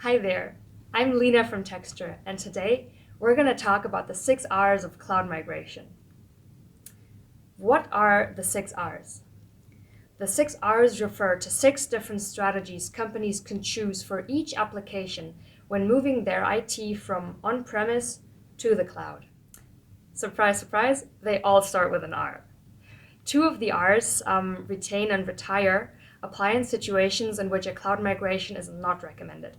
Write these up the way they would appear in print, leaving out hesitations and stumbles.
Hi there, I'm Lena from Txture, and today we're going to talk about the 6 R's of cloud migration. What are the 6 R's? The 6 R's refer to 6 different strategies companies can choose for each application when moving their IT from on-premise to the cloud. Surprise, surprise, they all start with an R. 2 of the R's, retain and retire, apply in situations in which a cloud migration is not recommended.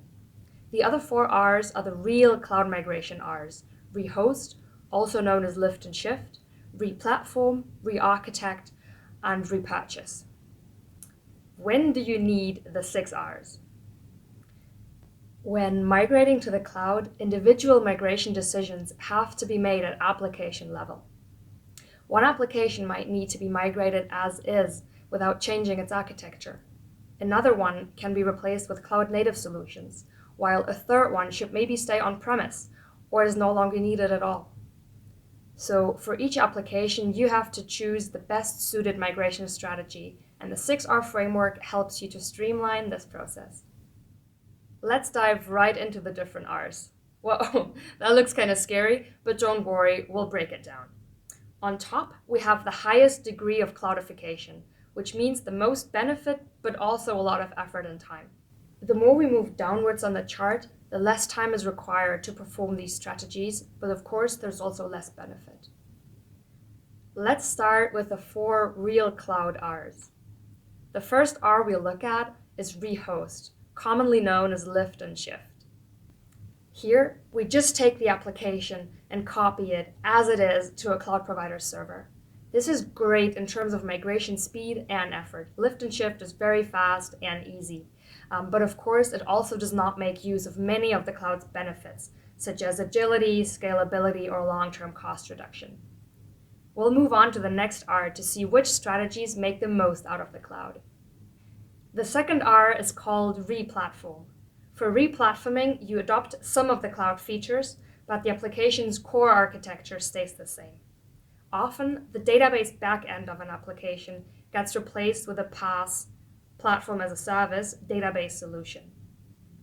The other 4 R's are the real cloud migration R's: Rehost, also known as lift and shift, Replatform, Rearchitect, and Repurchase. When do you need the 6 R's? When migrating to the cloud, individual migration decisions have to be made at application level. One application might need to be migrated as is without changing its architecture. Another one can be replaced with cloud-native solutions, while a third one should maybe stay on-premise or is no longer needed at all. So for each application, you have to choose the best suited migration strategy, and the 6R framework helps you to streamline this process. Let's dive right into the different R's. Whoa, that looks kind of scary, but don't worry, we'll break it down. On top, we have the highest degree of cloudification, which means the most benefit, but also a lot of effort and time. The more we move downwards on the chart, the less time is required to perform these strategies, but of course there's also less benefit. Let's start with the 4 real cloud R's. The first R we'll look at is Rehost, commonly known as lift and shift. Here, we just take the application and copy it as it is to a cloud provider's server. This is great in terms of migration speed and effort. Lift and shift is very fast and easy. But of course, it also does not make use of many of the cloud's benefits, such as agility, scalability, or long-term cost reduction. We'll move on to the next R to see which strategies make the most out of the cloud. The second R is called Replatform. For replatforming, you adopt some of the cloud features, but the application's core architecture stays the same. Often, the database backend of an application gets replaced with a PaaS, Platform as a Service, database solution.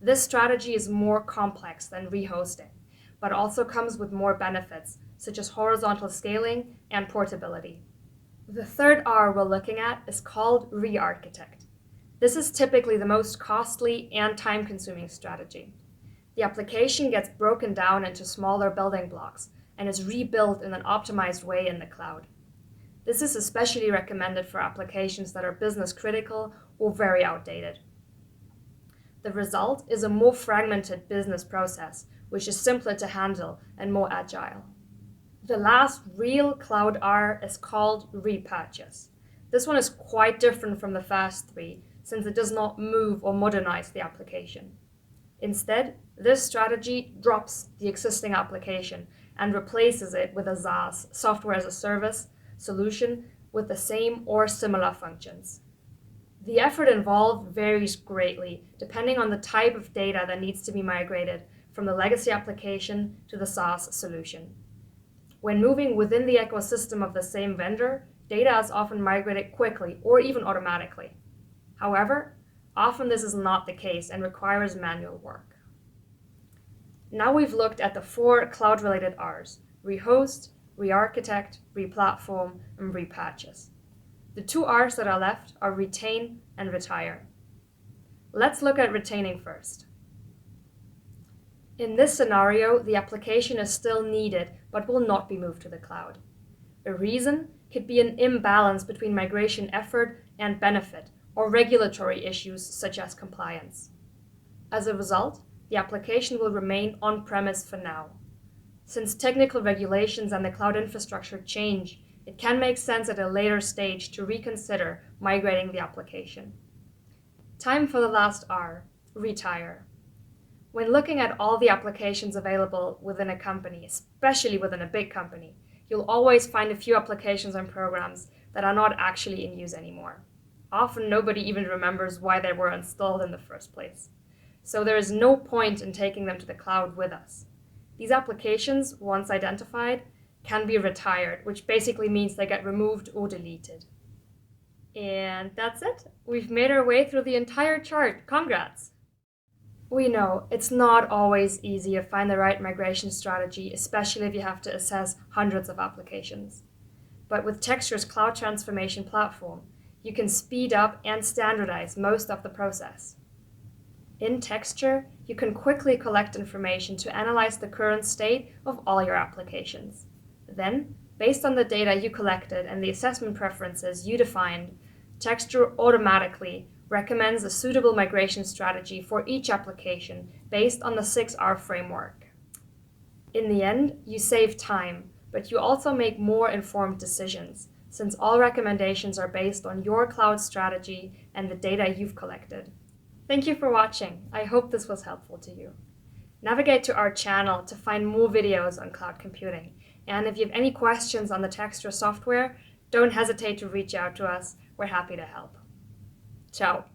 This strategy is more complex than rehosting, but also comes with more benefits, such as horizontal scaling and portability. The third R we're looking at is called Rearchitect. This is typically the most costly and time-consuming strategy. The application gets broken down into smaller building blocks and is rebuilt in an optimized way in the cloud. This is especially recommended for applications that are business critical or very outdated. The result is a more fragmented business process, which is simpler to handle and more agile. The last real cloud R is called Repurchase. This one is quite different from the first 3, since it does not move or modernize the application. Instead, this strategy drops the existing application and replaces it with a SaaS, software as a service, solution with the same or similar functions. The effort involved varies greatly depending on the type of data that needs to be migrated from the legacy application to the SaaS solution. When moving within the ecosystem of the same vendor, data is often migrated quickly or even automatically. However, often this is not the case and requires manual work. Now we've looked at the 4 cloud-related R's: Rehost, Rearchitect, Replatform, and Repurchase. The 2 R's that are left are retain and retire. Let's look at retaining first. In this scenario, the application is still needed but will not be moved to the cloud. A reason could be an imbalance between migration effort and benefit, or regulatory issues such as compliance. As a result, the application will remain on-premise for now. Since technical regulations and the cloud infrastructure change, it can make sense at a later stage to reconsider migrating the application. Time for the last R, retire. When looking at all the applications available within a company, especially within a big company, you'll always find a few applications and programs that are not actually in use anymore. Often nobody even remembers why they were installed in the first place. So there is no point in taking them to the cloud with us. These applications, once identified, can be retired, which basically means they get removed or deleted. And that's it. We've made our way through the entire chart. Congrats! We know it's not always easy to find the right migration strategy, especially if you have to assess hundreds of applications. But with Txture's Cloud Transformation platform, you can speed up and standardize most of the process. In Txture, you can quickly collect information to analyze the current state of all your applications. Then, based on the data you collected and the assessment preferences you defined, Txture automatically recommends a suitable migration strategy for each application based on the 6R framework. In the end, you save time, but you also make more informed decisions, since all recommendations are based on your cloud strategy and the data you've collected. Thank you for watching. I hope this was helpful to you. Navigate to our channel to find more videos on cloud computing. And if you have any questions on the Txture software, don't hesitate to reach out to us. We're happy to help. Ciao.